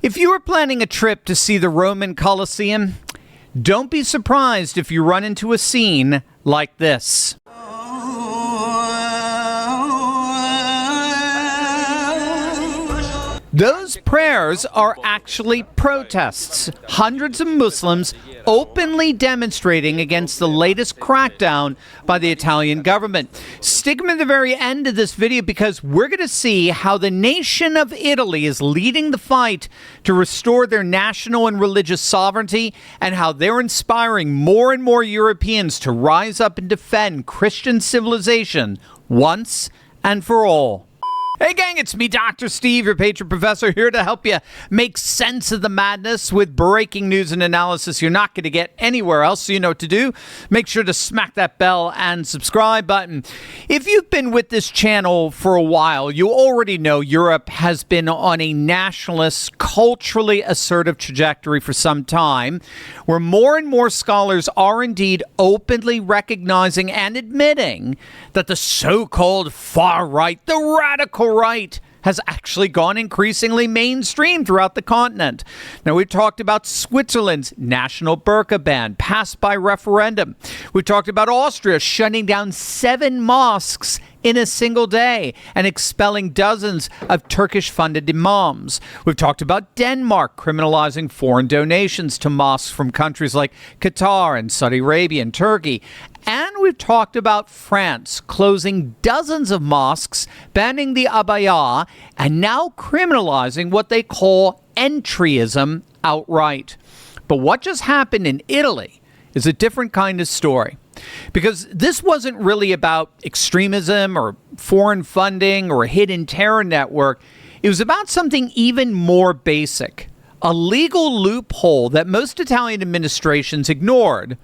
If you are planning a trip to see the Roman Colosseum, don't be surprised if you run into a scene like this. Those prayers are actually protests. Hundreds of Muslims openly demonstrating against the latest crackdown by the Italian government. Stick them at the very end of this video because we're going to see how the nation of Italy is leading the fight to restore their national and religious sovereignty, and how they're inspiring more and more Europeans to rise up and defend Christian civilization once and for all. Hey gang, it's me, Dr. Steve, your patron professor, here to help you make sense of the madness with breaking news and analysis you're not going to get anywhere else. So you know what to do. Make sure to smack that bell and subscribe button. If you've been with this channel for a while, you already know Europe has been on a nationalist, culturally assertive trajectory for some time, where more and more scholars are indeed openly recognizing and admitting that the so-called far right, the radical right, has actually gone increasingly mainstream throughout the continent. Now, we've talked about Switzerland's national burqa ban passed by referendum. We talked about Austria shutting down 7 mosques in a single day and expelling dozens of Turkish-funded imams. We've talked about Denmark criminalizing foreign donations to mosques from countries like Qatar and Saudi Arabia and Turkey. And we've talked about France closing dozens of mosques, banning the abaya, and now criminalizing what they call entryism outright. But what just happened in Italy is a different kind of story. Because this wasn't really about extremism or foreign funding or a hidden terror network. It was about something even more basic, a legal loophole that most Italian administrations ignored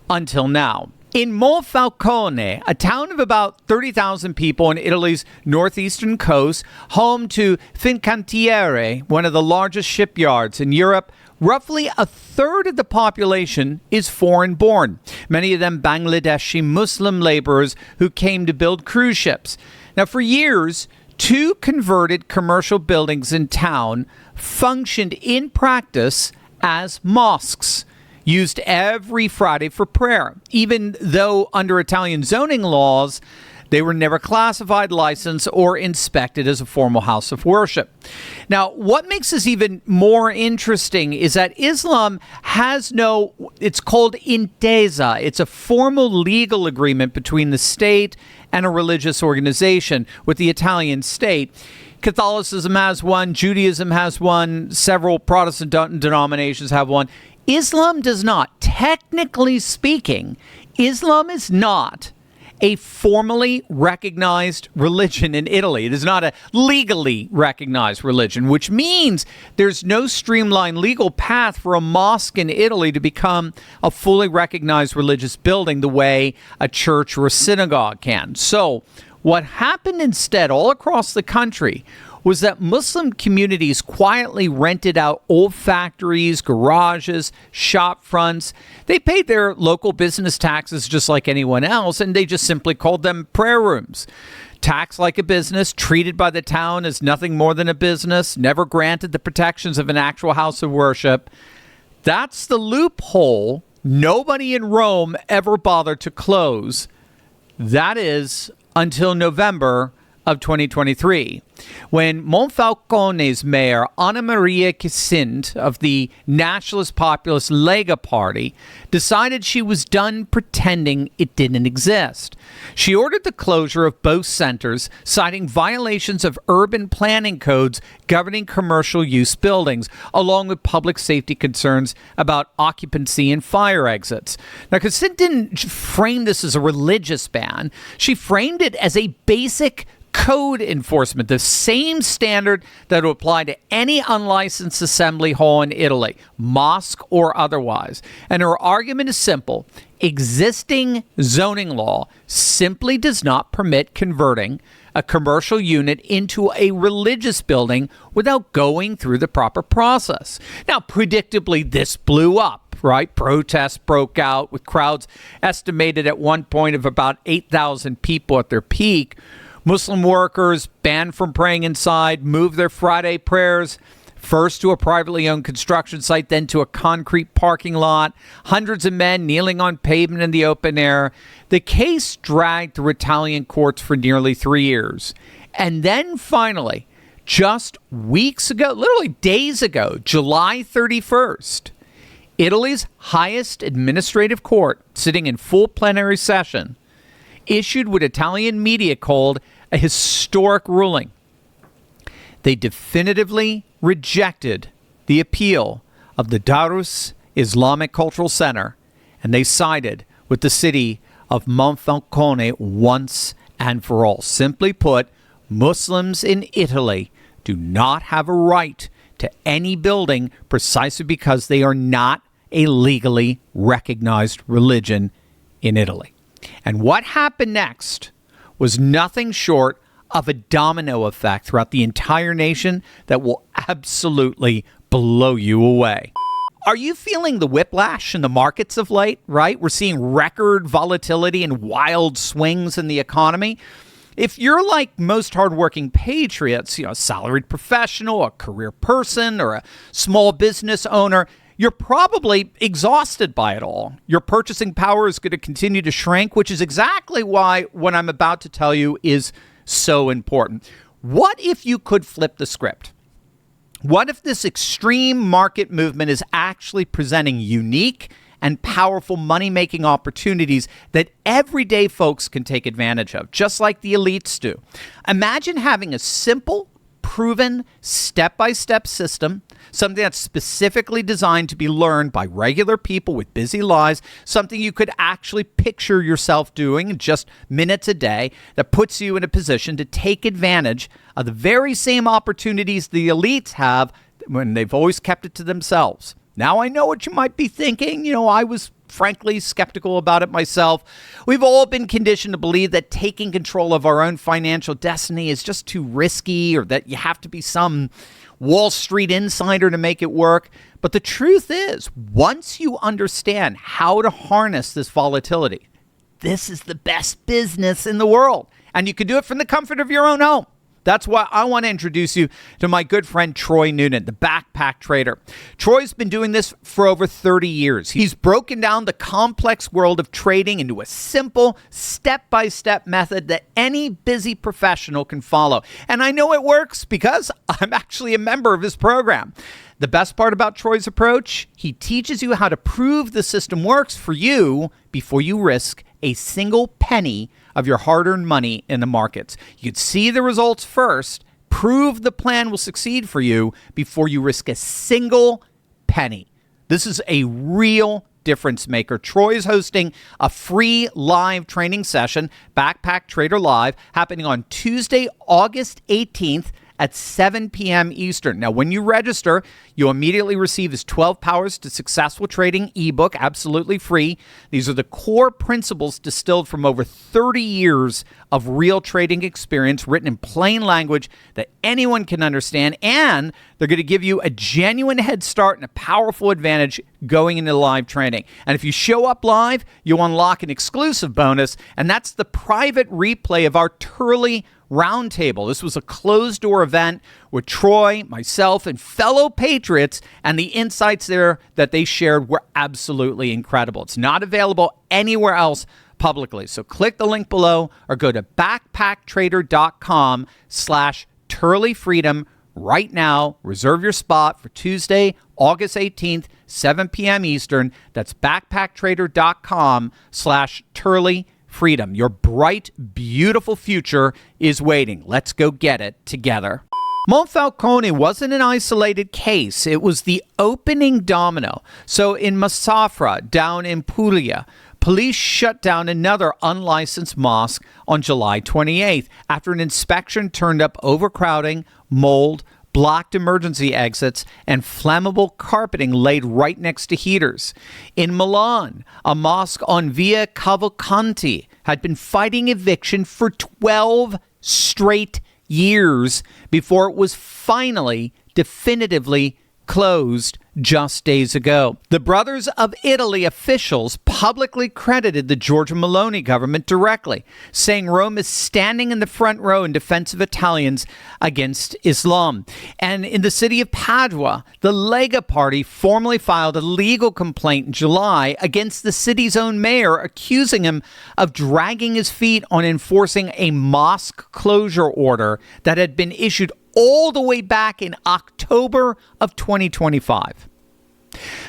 until now. In Monfalcone, a town of about 30,000 people on Italy's northeastern coast, home to Fincantieri, one of the largest shipyards in Europe, roughly a third of the population is foreign-born, many of them Bangladeshi Muslim laborers who came to build cruise ships. Now, for years, 2 converted commercial buildings in town functioned in practice as mosques, used every Friday for prayer, even though under Italian zoning laws, they were never classified, licensed, or inspected as a formal house of worship. Now, what makes this even more interesting is that Islam has it's called intesa. It's a formal legal agreement between the state and a religious organization with the Italian state. Catholicism has one, Judaism has one, several Protestant denominations have one. Islam does not. Technically speaking, Islam is not a formally recognized religion in Italy. It is not a legally recognized religion, which means there's no streamlined legal path for a mosque in Italy to become a fully recognized religious building the way a church or a synagogue can. So what happened instead all across the country was that Muslim communities quietly rented out old factories, garages, shop fronts. They paid their local business taxes just like anyone else, and they just simply called them prayer rooms. Taxed like a business, treated by the town as nothing more than a business, never granted the protections of an actual house of worship. That's the loophole nobody in Rome ever bothered to close. That is until November of 2023, when Monfalcone's mayor, Anna Maria Kissint of the nationalist populist Lega Party, decided she was done pretending it didn't exist. She ordered the closure of both centers, citing violations of urban planning codes governing commercial use buildings, along with public safety concerns about occupancy and fire exits. Now, Kissint didn't frame this as a religious ban. She framed it as a basic code enforcement, the same standard that would apply to any unlicensed assembly hall in Italy, mosque or otherwise. And her argument is simple. Existing zoning law simply does not permit converting a commercial unit into a religious building without going through the proper process. Now, predictably, this blew up, right? Protests broke out with crowds estimated at one point of about 8,000 people at their peak. Muslim workers banned from praying inside, moved their Friday prayers First to a privately owned construction site, then to a concrete parking lot, hundreds of men kneeling on pavement in the open air. The case dragged through Italian courts for nearly 3 years. And then finally, just weeks ago, literally days ago, July 31st, Italy's highest administrative court, sitting in full plenary session, issued what Italian media called a historic ruling. They definitively rejected the appeal of the Darus Islamic Cultural Center, and they sided with the city of Monfalcone once and for all. Simply put, Muslims in Italy do not have a right to any building precisely because they are not a legally recognized religion in Italy. And what happened next was nothing short of a domino effect throughout the entire nation that will absolutely blow you away. Are you feeling the whiplash in the markets of late, right? We're seeing record volatility and wild swings in the economy. If you're like most hardworking patriots, a salaried professional, a career person, or a small business owner, you're probably exhausted by it all. Your purchasing power is going to continue to shrink, which is exactly why what I'm about to tell you is so important. What if you could flip the script? What if this extreme market movement is actually presenting unique and powerful money-making opportunities that everyday folks can take advantage of, just like the elites do? Imagine having a simple, proven, step-by-step system, something that's specifically designed to be learned by regular people with busy lives, something you could actually picture yourself doing in just minutes a day, that puts you in a position to take advantage of the very same opportunities the elites have when they've always kept it to themselves. Now, I know what you might be thinking. I was frankly skeptical about it myself. We've all been conditioned to believe that taking control of our own financial destiny is just too risky, or that you have to be some Wall Street insider to make it work. But the truth is, once you understand how to harness this volatility, this is the best business in the world. And you can do it from the comfort of your own home. That's why I want to introduce you to my good friend Troy Noonan, the backpack trader. Troy's been doing this for over 30 years. He's broken down the complex world of trading into a simple, step-by-step method that any busy professional can follow. And I know it works because I'm actually a member of his program. The best part about Troy's approach, he teaches you how to prove the system works for you before you risk a single penny of your hard-earned money in the markets. You can see the results first, prove the plan will succeed for you before you risk a single penny. This is a real difference maker. Troy is hosting a free live training session, Backpack Trader Live, happening on Tuesday, August 18th at 7 p.m. Eastern. Now, when you register, you immediately receive his 12 Powers to Successful Trading ebook, absolutely free. These are the core principles distilled from over 30 years of real trading experience, written in plain language that anyone can understand, and they're going to give you a genuine head start and a powerful advantage going into live training. And if you show up live, you unlock an exclusive bonus, and that's the private replay of our Turley Roundtable. This was a closed-door event with Troy, myself, and fellow patriots, and the insights there that they shared were absolutely incredible. It's not available anywhere else publicly. So click the link below or go to backpacktrader.com/TurleyFreedom right now. Reserve your spot for Tuesday, August 18th, 7 p.m. Eastern. That's backpacktrader.com/TurleyFreedom. Your bright, beautiful future is waiting. Let's go get it together. Monfalcone wasn't an isolated case. It was the opening domino. So in Massafra, down in Puglia, police shut down another unlicensed mosque on July 28th after an inspection turned up overcrowding, mold, blocked emergency exits, and flammable carpeting laid right next to heaters. In Milan, a mosque on Via Cavalcanti had been fighting eviction for 12 straight years before it was finally definitively closed just days ago. The Brothers of Italy officials publicly credited the Giorgia Meloni government directly, saying Rome is standing in the front row in defense of Italians against Islam. And in the city of Padua, the Lega Party formally filed a legal complaint in July against the city's own mayor, accusing him of dragging his feet on enforcing a mosque closure order that had been issued all the way back in October of 2025.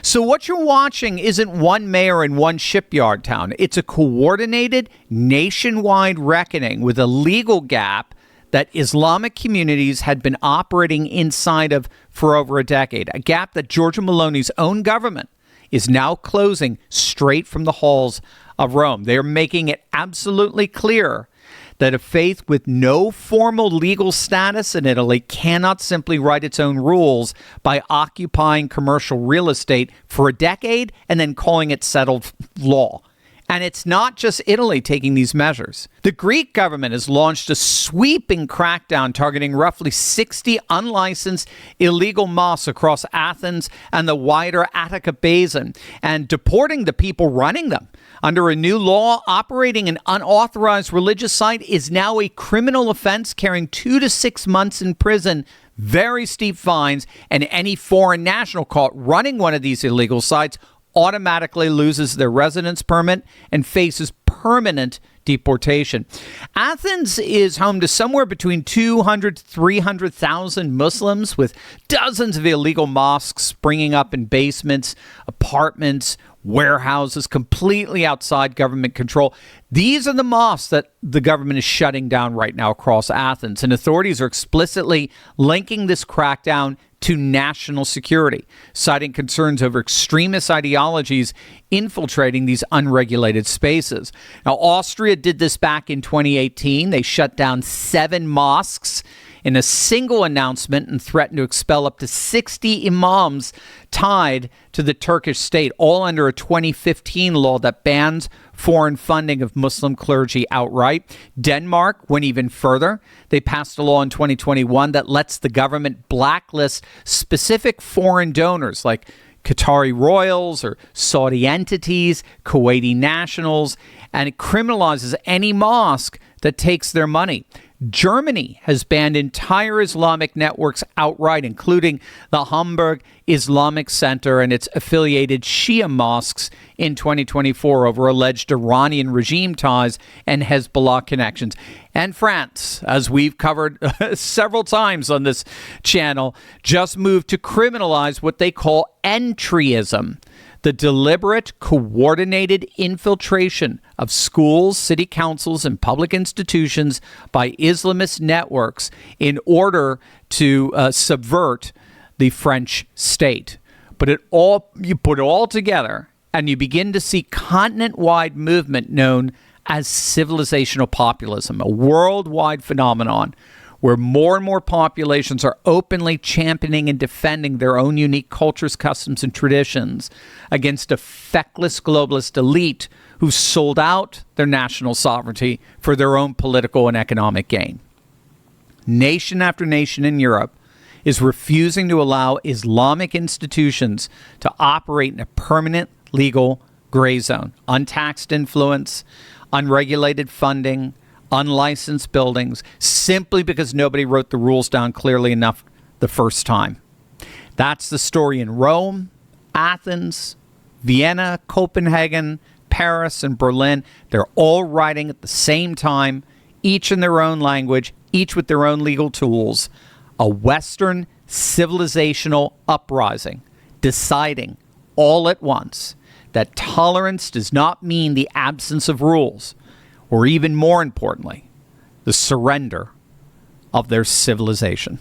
So what you're watching isn't one mayor in one shipyard town. It's a coordinated nationwide reckoning with a legal gap that Islamic communities had been operating inside of for over a decade. A gap that Giorgia Meloni's own government is now closing straight from the halls of Rome. They're making it absolutely clear that a faith with no formal legal status in Italy cannot simply write its own rules by occupying commercial real estate for a decade and then calling it settled law. And it's not just Italy taking these measures. The Greek government has launched a sweeping crackdown targeting roughly 60 unlicensed illegal mosques across Athens and the wider Attica Basin and deporting the people running them. Under a new law, operating an unauthorized religious site is now a criminal offense carrying 2 to 6 months in prison, very steep fines, and any foreign national caught running one of these illegal sites automatically loses their residence permit and faces permanent deportation. Athens is home to somewhere between 200 to 300,000 Muslims, with dozens of illegal mosques springing up in basements, apartments, warehouses, completely outside government control. These are the mosques that the government is shutting down right now across Athens, and authorities are explicitly linking this crackdown to national security, citing concerns over extremist ideologies infiltrating these unregulated spaces. Now, Austria did this back in 2018. They shut down 7 mosques in a single announcement and threatened to expel up to 60 imams tied to the Turkish state, all under a 2015 law that bans foreign funding of Muslim clergy outright. Denmark went even further. They passed a law in 2021 that lets the government blacklist specific foreign donors like Qatari royals or Saudi entities, Kuwaiti nationals, and it criminalizes any mosque that takes their money. Germany has banned entire Islamic networks outright, including the Hamburg Islamic Center and its affiliated Shia mosques in 2024 over alleged Iranian regime ties and Hezbollah connections. And France, as we've covered several times on this channel, just moved to criminalize what they call entryism, the deliberate, coordinated infiltration of schools, city councils, and public institutions by Islamist networks in order to subvert the French state. But you put it all together, and you begin to see continent-wide movement known as civilizational populism, a worldwide phenomenon where more and more populations are openly championing and defending their own unique cultures, customs, and traditions against a feckless globalist elite who sold out their national sovereignty for their own political and economic gain. Nation after nation in Europe is refusing to allow Islamic institutions to operate in a permanent legal gray zone. Untaxed influence, unregulated funding, unlicensed buildings, simply because nobody wrote the rules down clearly enough the first time. That's the story in Rome, Athens, Vienna, Copenhagen, Paris, and Berlin. They're all writing at the same time, each in their own language, each with their own legal tools, a Western civilizational uprising, deciding all at once that tolerance does not mean the absence of rules, or even more importantly, the surrender of their civilization.